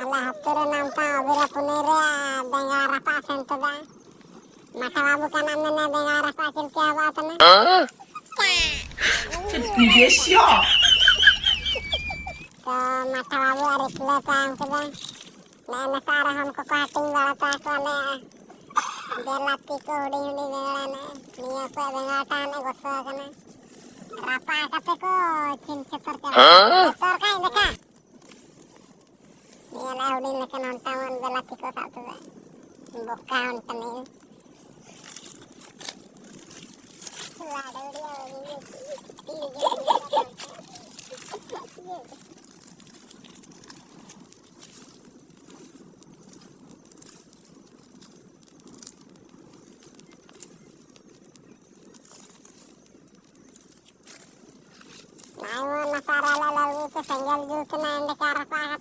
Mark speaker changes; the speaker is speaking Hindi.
Speaker 1: Ala hature namta obira punere dengara pasen tuda. Mata babu kan amne dengara pasen क्या बात ना?
Speaker 2: Previous shock.
Speaker 1: तो mata babu arisle काम tuda. मैंने सारा हमको काटिंग वाला ताक वाले बेलाती को उड़ी उड़ी बेला ने निया को बेंगाटा ने गोसो कने रापा कते को चिंचतर के तोर का देखा निया ना उड़ी लेकिन अंटा मन बेलाती को साथ में बोका अंटने लाड़ उड़ी उड़ी